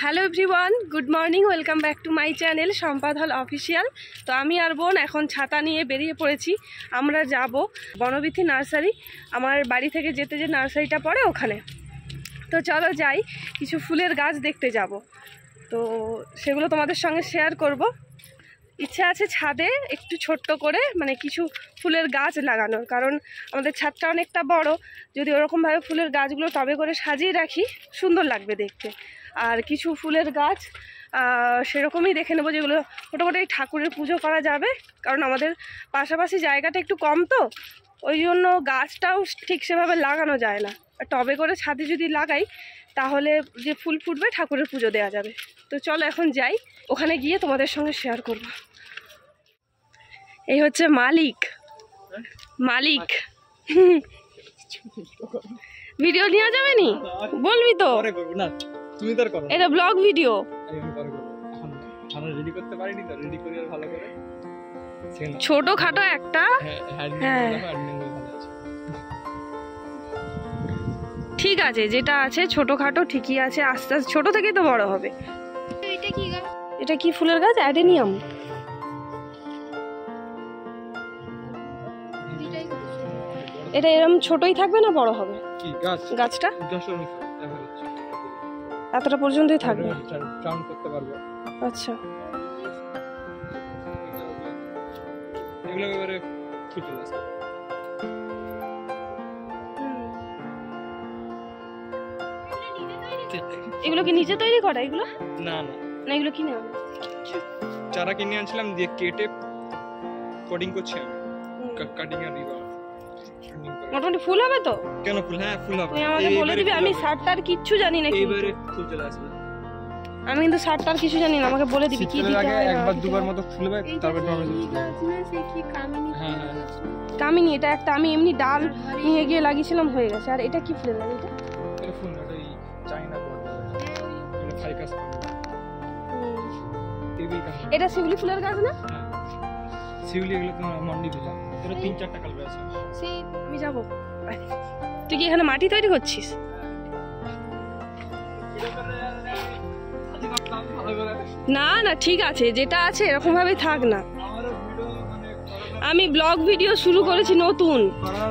Hello everyone, good morning, welcome back to my channel Sampad হল official. তো আমি আর বোন এখন ছাতা নিয়ে বেরিয়ে পড়েছি। আমরা যাব বনবিথি নার্সারি, আমার বাড়ি থেকে যেতে যে নার্সারিটা পড়ে ওখানে। তো চলো যাই, কিছু ফুলের গাছ দেখতে যাব, তো সেগুলো তোমাদের সঙ্গে শেয়ার করব। ইচ্ছা আছে ছাদে একটু ছোট্ট করে মানে কিছু ফুলের গাছ লাগানোর, কারণ আমাদের ছাদটা অনেকটা বড়। যদি ওরকমভাবে ফুলের গাছগুলো টবে করে সাজিয়ে রাখি সুন্দর লাগবে দেখতে। আর কিছু ফুলের গাছ সেরকমই দেখে নেবো যেগুলো মোটামুটি ঠাকুরের পুজো করা যাবে, কারণ আমাদের পাশাপাশি জায়গাটা একটু কম, তো ওই জন্য গাছটাও ঠিক সেভাবে লাগানো যায় না। টবে করে ছাদে যদি লাগাই তাহলে যে ফুল ফুটবে ঠাকুরের পুজো দেওয়া যাবে। তো চলো এখন যাই, ওখানে গিয়ে তোমাদের সঙ্গে শেয়ার করব। এই হচ্ছে মালিক। ভিডিও নেওয়া যাবে নি বলবি তো? এটা ব্লগ ভিডিও। ছোট খাটো একটা, ঠিক আছে, যেটা আছে ছোট খাটো ঠিকই আছে, আস্তে আস্তে ছোট থেকেই তো বড় হবে। এটা কি ফুলের গাছ? অ্যাডেনিয়াম। এটা এরকম ছোটই থাকবে না বড় হবে গাছটা? এতটা পর্যন্তই থাকবে। আচ্ছা, এগুলো কি নিজে তৈরি করা? এগুলো না না না, এগুলো কিনে আনো। চারা কিনে আনছিলাম, দিয়ে কেটে পটিং করছি আমি। কাটিং আর মোটামুটি ফুল হবে তো? কেন ফুল? হ্যাঁ ফুল হবে। তুই আমাকে বলে দিবি, আমি সারটার কিচ্ছু জানি না। এইবারে ফুল চলে আসবে। আমি কিন্তু সারটার কিছু জানি না, আমাকে বলে দিবি কি দিতে হবে। একবার দুবার মতো ফুলবে, তারপর নরমাল ফুলবে। হ্যাঁ কামিনী, এটা একটা আমি এমনি ডাল নিয়ে গিয়ে লাগিয়েছিলাম, হয়ে গেছে। আর এটা কি ফুলের গাছ? এটা ফুল না, এই চাইনা গোল্ড, এটা ফাইকাস। এটা শিউলি ফুলের গাছ না? শিউলি এগুলো তো মন্ডি পূজা। এর 3-4টা কালার আছে। সেই আমি যাব। তুই কি এখানে মাটি তৈরি করছিস? না না, ঠিক আছে, যেটা আছে এরকম ভাবেই থাক না। আমি ব্লগ ভিডিও শুরু করেছি নতুন,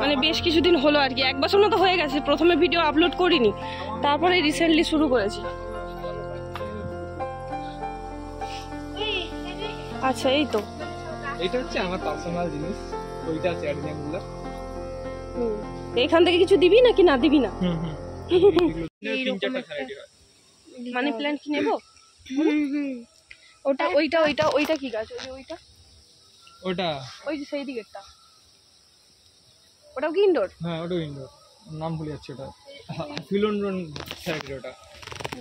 মানে বেশ কিছুদিন হলো আর কি, 1 বছর মতো হয়ে গেছে। প্রথমে ভিডিও আপলোড করিনি, তারপরে রিসেন্টলি শুরু করেছি। আচ্ছা, এই তো এটা হচ্ছে আমার পার্সোনাল জিনিস, ওইটা আছে অ্যাডমিনগুলো। এখান থেকে কিছু দিবি নাকি না দিবি না? মানি প্ল্যান্ট কি নেবো? ওটা ওইটা ওইটা ওইটা কি গাছ? ওইটা ওটা ওই যে সেই দিকেরটা, ওটাও কি ইনডোর? হ্যাঁ ওটাও ইনডোর, নাম ভুলে যাচ্ছে। ওটা ফিলোডেন্ড্রন ভ্যারাইটি। ওটা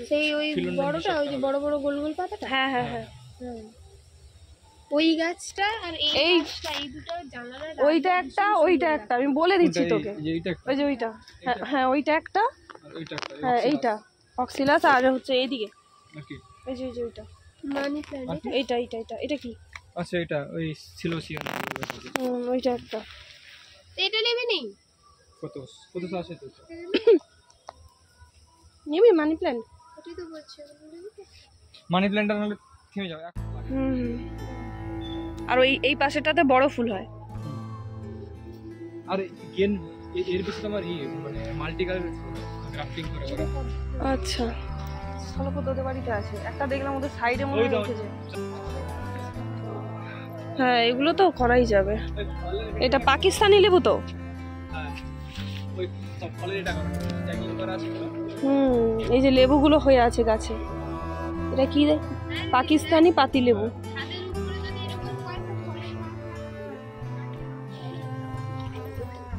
সেই ওই বড়টা, ওই যে বড় বড় গোল গোল পাতাটা। হ্যাঁ হ্যাঁ হ্যাঁ, ওই গাছটা আর এই গাছটা, এই দুটো জানালা। ওইটা একটা, ওইটা একটা, আমি বলে দিচ্ছি তোকে। ওই যে ওইটা, হ্যাঁ ওইটা একটা, হ্যাঁ এইটা অক্সিলাস। আর হচ্ছে এইদিকে এই যে ওইটা মানি প্ল্যান্ট। এইটা এইটা এইটা এটা কি? আচ্ছা এটা ওই সিলোসিয়ান। ওইটা একটা। এটা নেবে নেই? কত আছে তো? নিবি মানি প্ল্যান্ট? ওটাই তো বলছি, মানি প্ল্যান্টটা নাহলে থেমে যাবে। আর ওই এই পাশেটাতে বড় ফুল হয়। আর গেন এর বেশি তোমার মানে মাল্টি কালার গ্রাফটিং করে ওরা। আচ্ছা, স্থলপদ ওদের বাড়িতে আছে একটা, দেখলাম ওদের সাইডে মনে হয় উঠেছে। হ্যাঁ এগুলো তো করাই যাবে। এটা পাকিস্তানি লেবু তো? ওই সব ফলের এটা ট্যাগিং করা আছে। এই যে লেবুগুলো হয়ে আছে গাছে, এটা কি রে? পাকিস্তানি পাতি লেবু।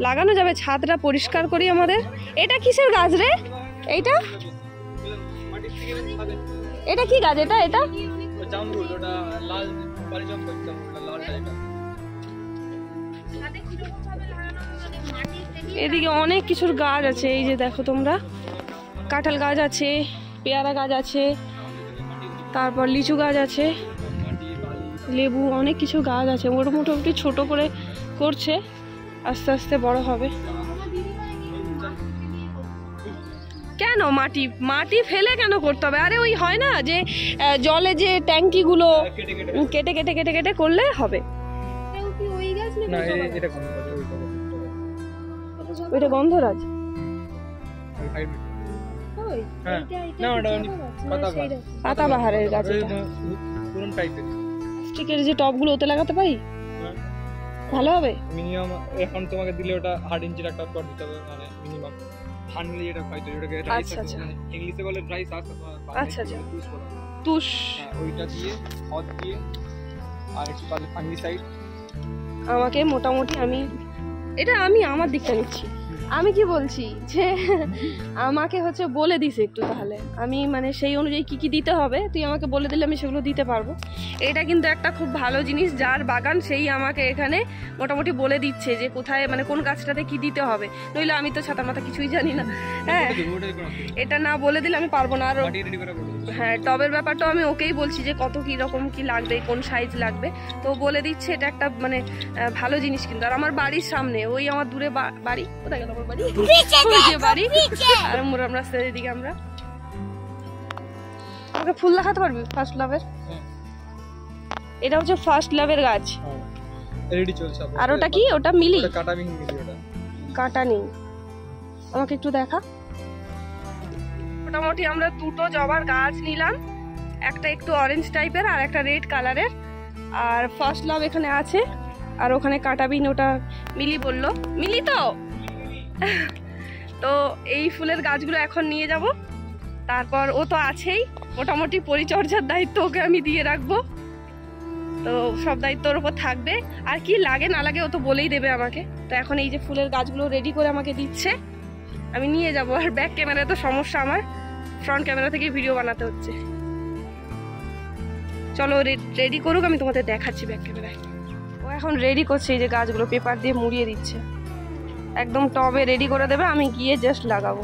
লাগানো যাবে, ছাদটা পরিষ্কার করি আমাদের। এটা কিসের গাছ রে? এইটা এটা কি গাছ? এটা এটা জামরুল, ওটা লাল বাড়ি জঙ্গল, লাল টাইপের। এদিকে অনেক কিছুর গাছ আছে, এই যে দেখো তোমরা, কাঁঠাল গাছ আছে, পেয়ারা গাছ আছে, তারপর লিচু গাছ আছে, লেবু, অনেক কিছু গাছ আছে। মোটামুটি ছোট করে করছে, আস্তে আস্তে বড় হবে। কেন মাটি মাটি ফেলে কেন করতে হবে? আরে ওই হয় না যে জলে যে ট্যাঙ্কিগুলো কেটে কেটে কেটে কেটে কেটে কেটে করলে হবে। এও কি ওই গাছ নাকি না জবা গাছ? এটা কোন কথা ওই কথা এটা জবা ওইটা গন্ধরাজ। হাইব্রিড ওই, হ্যাঁ। এইটা- এইটা না, কি ওটা জবা গাছ? না, পাতা সেইরকম। পাতাবাহারের গাছ এটা। পুরনো টাইপের প্লাস্টিকের যে টবগুলো ওতে লাগাতে পারি, ভালো হবে। মিনিমাম এখন তোমাকে দিলে ওটা 8 ইঞ্চির একটা পট দিতে হবে, মানে মিনিমাম হানলি এটা হয়তো যেটাকে রাইস আচ্ছা, আচ্ছা। মানে ইংলিশে বলে রাইস আছে আচ্ছা, আচ্ছা। তুষ ওইটা দিয়ে হদ দিয়ে আর একটু পারলে ফাঙ্গিসাইড। আমাকে মোটামুটি এটা আমি আমার দিকটা নিচ্ছি। আমি কি বলছি যে আমাকে হচ্ছে বলে দিস একটু, তাহলে আমি মানে সেই অনুযায়ী কি কি দিতে হবে তুই আমাকে বলে দিলে আমি সেগুলো দিতে পারবো। এটা কিন্তু একটা খুব ভালো জিনিস, যার বাগান সেই আমাকে এখানে মোটামুটি বলে দিচ্ছে যে কোথায় মানে কোন গাছটাতে কি দিতে হবে, নইলে আমি তো ছাতা মাথা কিছুই জানি না। হ্যাঁ, এটা না বলে দিলে আমি পারবো না। আর হ্যাঁ, টবের ব্যাপারটা আমি ওকেই বলছি যে কত কি রকম কি লাগবে, কোন সাইজ লাগবে, তো বলে দিচ্ছে। এটা একটা মানে ভালো জিনিস কিন্তু। আর আমার বাড়ির সামনে, ওই আমার দূরে বাড়ি, কোথায় গেল আমার বাড়ি, ওই যে বাড়ি, আর মোরাম রাস্তার এদিকে আমরা। আমাকে ফুল দেখাতে পারবি ফার্স্ট লাভের? এটা হচ্ছে ফার্স্ট লাভের গাছ। রেডি চলছে। আর ওটা কি? ওটা মিলি, ওটা কাটা মিলি, ওটা কাটা নেই। আমাকে একটু দেখা। মোটামুটি আমরা দুটো জবার গাছ নিলাম, একটা একটু অরেঞ্জ টাইপের আর একটা রেড কালারের। আর ফার্স্ট লাভ এখানে আছে, আর ওখানে কাটাবিন, ওটা মিলি বললো। মিলি তো তো এই ফুলের গাছগুলো এখন নিয়ে যাব। তারপর ও তো আছেই, মোটামুটি পরিচর্যার দায়িত্ব ওকে আমি দিয়ে রাখবো, তো সব দায়িত্ব ওর উপর থাকবে। আর কি লাগে না লাগে ও তো বলেই দেবে আমাকে। তো এখন এই যে ফুলের গাছগুলো রেডি করে আমাকে দিচ্ছে, আমি নিয়ে যাব। আর ব্যাক ক্যামেরায় তো সমস্যা, আমার ফ্রন্ট ক্যামেরা থেকে ভিডিও বানাতে হচ্ছে। চলো রেডি করুক, আমি তোমাদের দেখাচ্ছি ব্যাক ক্যামেরায়। ও এখন রেডি করছে, এই যে গাছগুলো পেপার দিয়ে মুড়িয়ে দিচ্ছে, একদম টবে রেডি করে দেবে, আমি গিয়ে জাস্ট লাগাবো,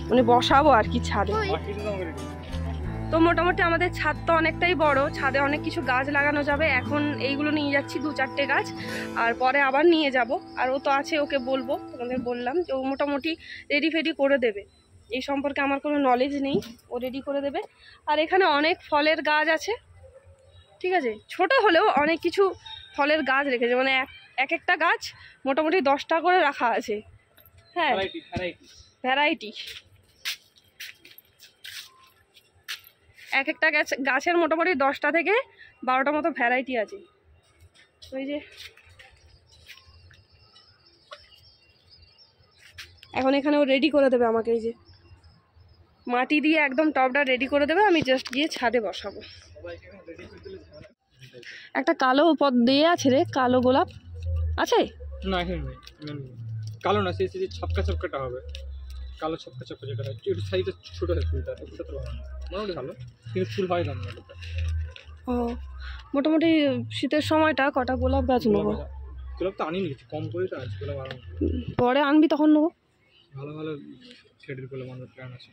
মানে বসাবো আর কি ছাদে। তো মোটামুটি আমাদের ছাদ তো অনেকটাই বড়, ছাদে অনেক কিছু গাছ লাগানো যাবে। এখন এইগুলো নিয়ে যাচ্ছি 2-4টে গাছ, আর পরে আবার নিয়ে যাব। আর ও তো আছে, ওকে বলবো, তোমাদের বললাম যে ও মোটামুটি রেডি ফেডি করে দেবে। এই সম্পর্কে আমার কোনো নলেজ নেই, ও রেডি করে দেবে। আর এখানে অনেক ফলের গাছ আছে, ঠিক আছে, ছোট হলেও অনেক কিছু ফলের গাছ রেখেছে, মানে এক একটা গাছ মোটামুটি 10টা করে রাখা আছে। হ্যাঁ, ভ্যারাইটি, এক একটা গাছের মোটামুটি 10টা থেকে 12টা মতো ভ্যারাইটি আছে। ওই যে এখন এখানেও রেডি করে দেবে আমাকে, এই যে মাটি দিয়ে একদম টবটা রেডি করে দেবে, আমি জাস্ট গিয়ে ছাদে বসাবো। একটা কালো পদ দিয়ে আছে রে, কালো গোলাপ আছে না? এখানে নেই, কালো না, সেই ছপকা ছপকাটা হবে, কালো ছপকা ছপকা যেটা হয়, একটু সাইজটা ছোট হয় ফুলটা, ফুলটা তো মোটামুটি ভালো, কিন্তু ফুল হয় দাম না। ও, মোটামুটি শীতের সময়টা কটা গোলাপ গাছ নেবো? গোলাপ তো আনিনি, কিছু কম করে তো আছে গোলাপ, আরো পরে আনবি তখন নেবো। ভালো ভালো শেডের গোলাপ আমার প্ল্যান আছে।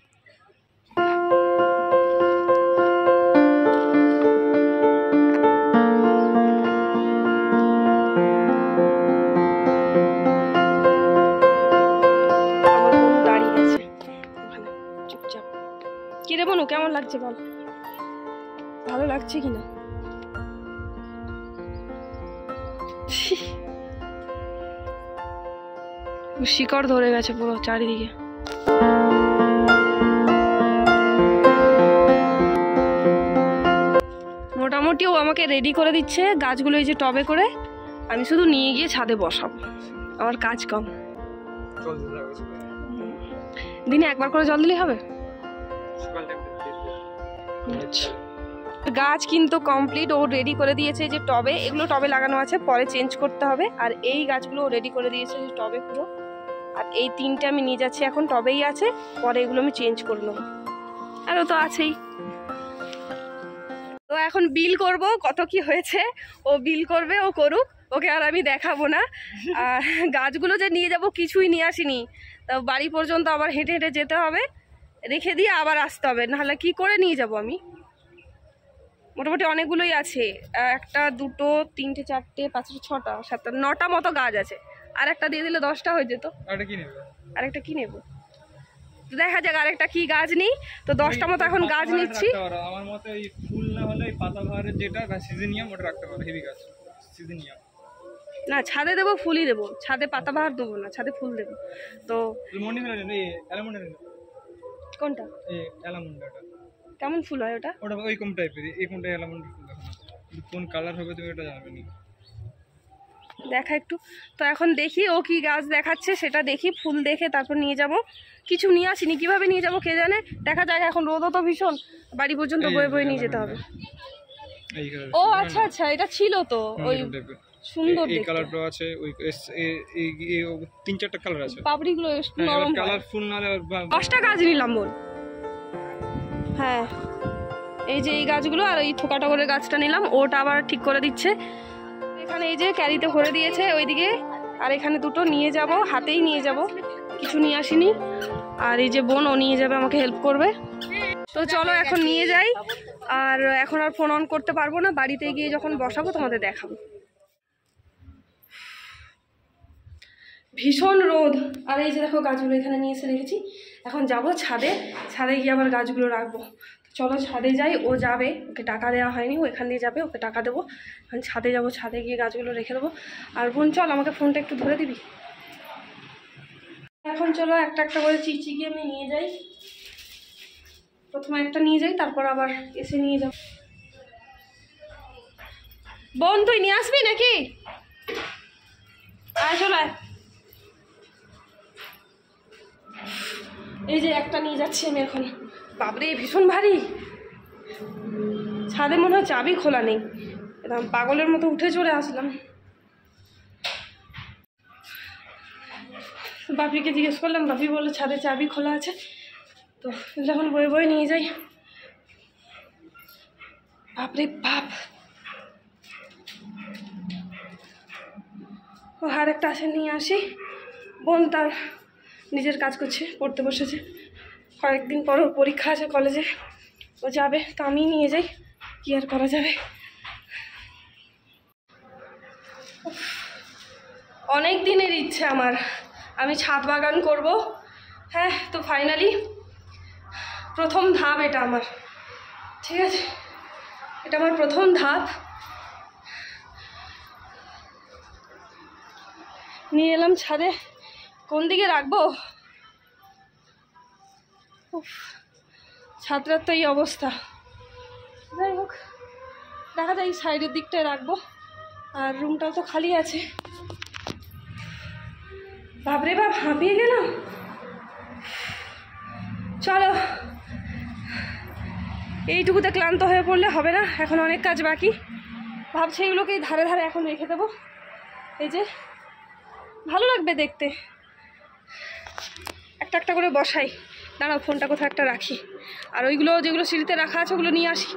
আমার বোন দাঁড়িয়ে আছে ওখানে চুপচাপ। কি রে বোনু, কেমন লাগছে বল? ভালো লাগছে কিনা? শিকড় ধরে গেছে পুরো চারিদিকে। মোটামুটি ও আমাকে রেডি করে দিচ্ছে গাছগুলো, এই যে টবে করে, আমি শুধু নিয়ে গিয়ে ছাদে বসাবো, আমার কাজ কম। দিনে একবার করে জল দিলেই হবে। গাছ কিন্তু কমপ্লিট, ও রেডি করে দিয়েছে যে টবে, এগুলো টবে লাগানো আছে, পরে চেঞ্জ করতে হবে। আর এই গাছগুলো রেডি করে দিয়েছে যে টবে পুরো। আর এই 3টে আমি নিয়ে যাচ্ছি, এখন টবেই আছে, পরে এগুলো আমি চেঞ্জ করে নেবো। আর ও তো আছেই। তো এখন বিল করব কত কি হয়েছে, ও বিল করবে, ও করুক, ওকে আর আমি দেখাবো না। আর গাছগুলো যে নিয়ে যাব কিছুই নিয়ে আসিনি, তো বাড়ি পর্যন্ত আবার হেঁটে হেঁটে যেতে হবে, রেখে দিয়ে আবার আসতে হবে, নাহলে কি করে নিয়ে যাব আমি। মোটামুটি অনেকগুলোই আছে, 1, 2, 3, 4, 5, 6, 7, 9টা মতো গাছ আছে। আর একটা দিয়ে দিলে 10টা হয়ে যেত। আরেকটা কি নেবে? আরেকটা কি নেব? দেখা যাক আরেকটা কি গাছ নিই। তো 10টা মতো এখন গাছ নিচ্ছি। আমার মতে এই ফুল না হলে এই পাতাবাহারের যেটা সিজনিয়াম ওটা রাখতে পারো, হেভি গাছ সিজনিয়াম। না ছাদে দেবো, ফুলই দেবো, ছাদে পাতাবাহার দেবো না, ছাদে ফুল দেবো। তো কোনটা এই অ্যালামন্ডাটা কেমন ফুল হয় ওটা? ওটা ওই কোন টাইপের, এই কোনটা অ্যালামন্ডার ফুল দেখো না, কোন কালার হবে তুমি এটা জানবে না। দেখা একটু। তো এখন দেখি ও কি গাছ দেখাচ্ছে সেটা দেখি, ফুল দেখে তারপর নিয়ে যাব। কিছু নিয়ে আসিনি, কিভাবে নিয়ে যাব কে জানে, দেখা যাক। এখন রোদও তো ভীষণ, বাড়ি পর্যন্ত বয়ে বয়ে নিয়ে যেতে হবে। ও আচ্ছা আচ্ছা, এটা ছিল তো ওই সুন্দর এই দেখতে। কালারটা আছে, ওই এই 3-4টা কালার আছে। পাপড়িগুলো নরম, কালারফুল না হলে 10টা গাছ নিলাম বল। হ্যাঁ এই যে এই গাছগুলো আর এই থোকা টগরের গাছটা নিলাম, ওটা আবার ঠিক করে দিচ্ছে। এখানে এই যে ক্যারিতে ভরে দিয়েছে ওইদিকে, আর এখানে দুটো নিয়ে যাব, হাতেই নিয়ে যাব, কিছু নিয়ে আসিনি। আর এই যে বোন ও নিয়ে যাবে, আমাকে হেল্প করবে। তো চলো এখন নিয়ে যাই। আর এখন আর ফোন অন করতে পারবো না, বাড়িতে গিয়ে যখন বসাবো তোমাদের দেখাবো। ভীষণ রোদ। আর এই যে দেখো গাছগুলো এখানে নিয়ে এসে রেখেছি। এখন যাব ছাদে, ছাদে গিয়ে আবার গাছগুলো রাখবো। চলো ছাদে যাই, ও যাবে, ওকে টাকা দেওয়া হয়নি, ও এখান দিয়ে যাবে, ওকে টাকা দেবো। এখন ছাদে যাব, ছাদে গিয়ে গাছগুলো রেখে দেবো। আর বোন চল আমাকে ফোনটা একটু ধরে দিবি। এখন চলো একটা একটা করে চিচিয়ে আমি নিয়ে যাই। প্রথমে একটা নিয়ে যাই, তারপর আবার এসে নিয়ে যাব। বোন তুই নিয়ে আসবি নাকি? আয় চল আয়। এই যে একটা নিয়ে যাচ্ছি আমি এখন। বাপরে ভীষণ ভারী, ছাদে মনে হয় চাবি খোলা নেই, এরকম পাগলের মতো উঠে চলে আসলাম। বাপিকে জিজ্ঞেস করলাম, বাপি বললো ছাদে চাবি খোলা আছে। তো যখন বয়ে বয়ে নিয়ে যাই, বাপরে বাপ। ও আর একটা আসে, নিয়ে আসি। বোন তার নিজের কাজ করছে, পড়তে বসেছে, কয়েকদিন পর ওর পরীক্ষা আছে কলেজে, ও যাবে, তো আমি নিয়ে যাই, কি আর করা যাবে। অনেক দিনের ইচ্ছে আমার, আমি ছাদ বাগান করব। হ্যাঁ তো ফাইনালি প্রথম ধাপ এটা আমার, ঠিক আছে, এটা আমার প্রথম ধাপ। নিয়ে এলাম ছাদে, কোন দিকে রাখবো? ছাদটার তো এই অবস্থা। যাই হোক দেখা যায়, এই সাইডের দিকটায় রাখবো। আর রুমটাও তো খালি আছে। বাপরে বাপ, হাঁপিয়ে গেলাম। চলো, এইটুকুতে ক্লান্ত হয়ে পড়লে হবে না, এখন অনেক কাজ বাকি। ভাবছি এগুলোকেই ধারে ধারে এখন রেখে দেবো। এই যে ভালো লাগবে দেখতে, একটা একটা করে বসাই। দাঁড়াও, ফোনটা কোথাও একটা রাখি। আর ওইগুলো যেগুলো সিঁড়িতে রাখা আছে ওগুলো নিয়ে আসি।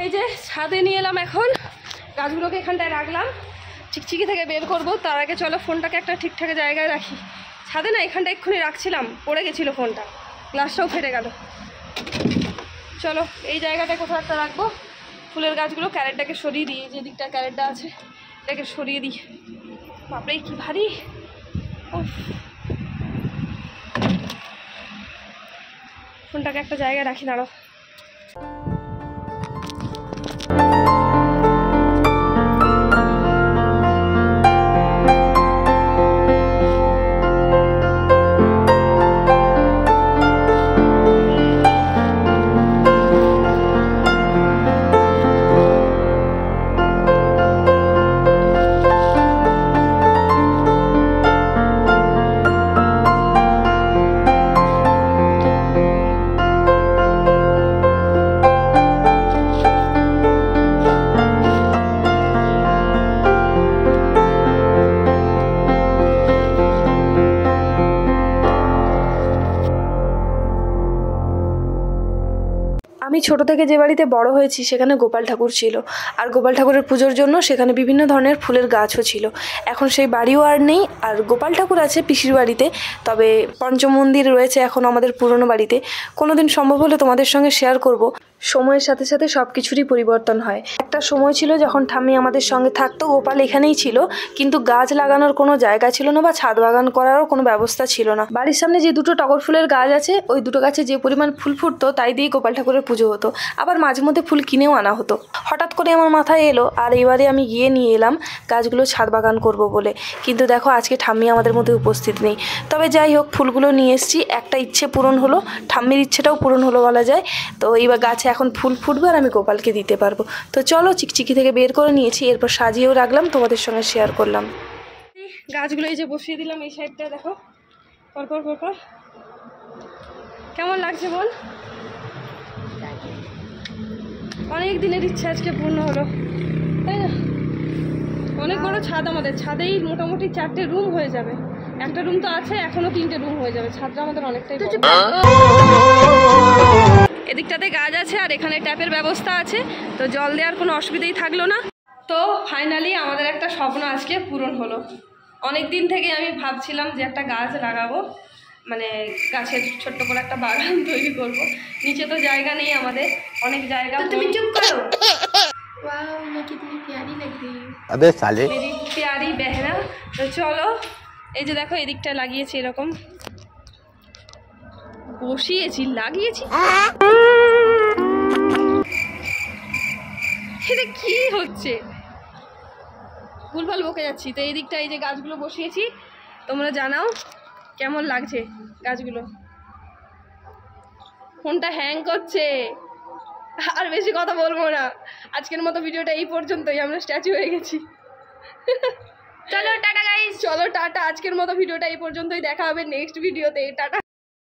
এই যে ছাদে নিয়ে এলাম, এখন গাছগুলোকে এখানটায় রাখলাম, চিকচিকি থেকে বের করবো। তার আগে চলো ফোনটাকে একটা ঠিকঠাক জায়গায় রাখি। ছাদে না, এখানটা এক্ষুনি রাখছিলাম, পড়ে গেছিলো ফোনটা, গ্লাসটাও ফেটে গেল। চলো এই জায়গাটায় কোথাও একটা রাখবো। ফুলের গাছগুলো, ক্যারেটটাকে সরিয়ে দিই, যে দিকটা ক্যারেটটা আছে এটাকে সরিয়ে দিই। বাপরে কি ভারী। ফোনটাকে একটা জায়গায় রাখি, দাঁড়াও। আমি ছোট থেকে যে বাড়িতে বড় হয়েছি সেখানে গোপাল ঠাকুর ছিল, আর গোপাল ঠাকুরের পুজোর জন্য সেখানে বিভিন্ন ধরনের ফুলের গাছও ছিল। এখন সেই বাড়িও আর নেই, আর গোপাল ঠাকুর আছে পিসির বাড়িতে, তবে পঞ্চমন্দির রয়েছে এখন আমাদের পুরনো বাড়িতে। কোনোদিন সম্ভব হলে তোমাদের সঙ্গে শেয়ার করব। সময়ের সাথে সাথে সব কিছুরই পরিবর্তন হয়। একটা সময় ছিল যখন ঠাম্মি আমাদের সঙ্গে থাকতো, গোপাল এখানেই ছিল, কিন্তু গাছ লাগানোর কোনো জায়গা ছিল না বা ছাদ বাগান করারও কোনো ব্যবস্থা ছিল না। বাড়ির সামনে যে দুটো টগর ফুলের গাছ আছে, ওই দুটো গাছে যে পরিমাণ ফুল ফুটতো তাই দিয়ে গোপাল ঠাকুরের পুজো হতো। আবার মাঝে মধ্যে ফুল কিনেও আনা হতো। হঠাৎ করে আমার মাথায় এলো, আর এবারে আমি গিয়ে নিয়ে এলাম গাছগুলো ছাদ বাগান করব বলে। কিন্তু দেখো আজকে ঠাম্মি আমাদের মধ্যে উপস্থিত নেই। তবে যাই হোক, ফুলগুলো নিয়ে এসেছি, একটা ইচ্ছে পূরণ হলো, ঠাম্মির ইচ্ছেটাও পূরণ হলো বলা যায়। তো এইবার গাছে এখন ফুল ফুটবে আর আমি গোপালকে দিতে পারবো। তো চলো, চিকচিকি থেকে বের করে নিয়েছি, এরপর সাজিয়েও রাখলাম, তোমাদের সঙ্গে শেয়ার করলাম। গাছগুলো এই যে বসিয়ে দিলাম এই সাইডটা, দেখো পরপর পরপর। কেমন লাগছে বল? অনেক দিনের ইচ্ছা আজকে পূর্ণ হলো, তাই না? অনেক বড় ছাদ, আমাদের ছাদেই মোটামুটি 4টে রুম হয়ে যাবে। একটা রুম তো আছে, এখনো 3টে রুম হয়ে যাবে। ছাদটা আমাদের অনেকটাই বড়। এদিকটাতে গাছ আছে আর এখানে ট্যাপের ব্যবস্থা আছে, তো জল দেওয়ার কোনো অসুবিধাই থাকলো না। তো ফাইনালি আমাদের একটা স্বপ্ন আজকে পূরণ হলো। অনেক দিন থেকে আমি ভাবছিলাম যে একটা গাছ লাগাবো, মানে গাছের ছোট্ট করে একটা বাগান তৈরি করব। নিচে তো জায়গা নেই আমাদের, অনেক জায়গা। তুমি চুপ করো। वाओ मैं कितनी प्यारी लग रही हूँ। अबे साले মেরি প্যারি বেহনা। তো চলো, এই যে দেখো এদিকটা লাগিয়েছি, এরকম বসিয়েছি, লাগিয়েছি। এটা কি হচ্ছে? ভুলভাল বকে যাচ্ছি। তো এই দিকটা এই যে গাছগুলো বসিয়েছি, তোমরা জানাও কেমন লাগছে গাছগুলো। ফোনটা হ্যাং করছে, আর বেশি কথা বলবো না। আজকের মতো ভিডিওটা এই পর্যন্তই, আমরা স্ট্যাচু হয়ে গেছি। চলো টাটা গাইস, চলো টাটা। আজকের মতো ভিডিওটা এই পর্যন্তই, দেখা হবে নেক্সট ভিডিওতে। টাটা।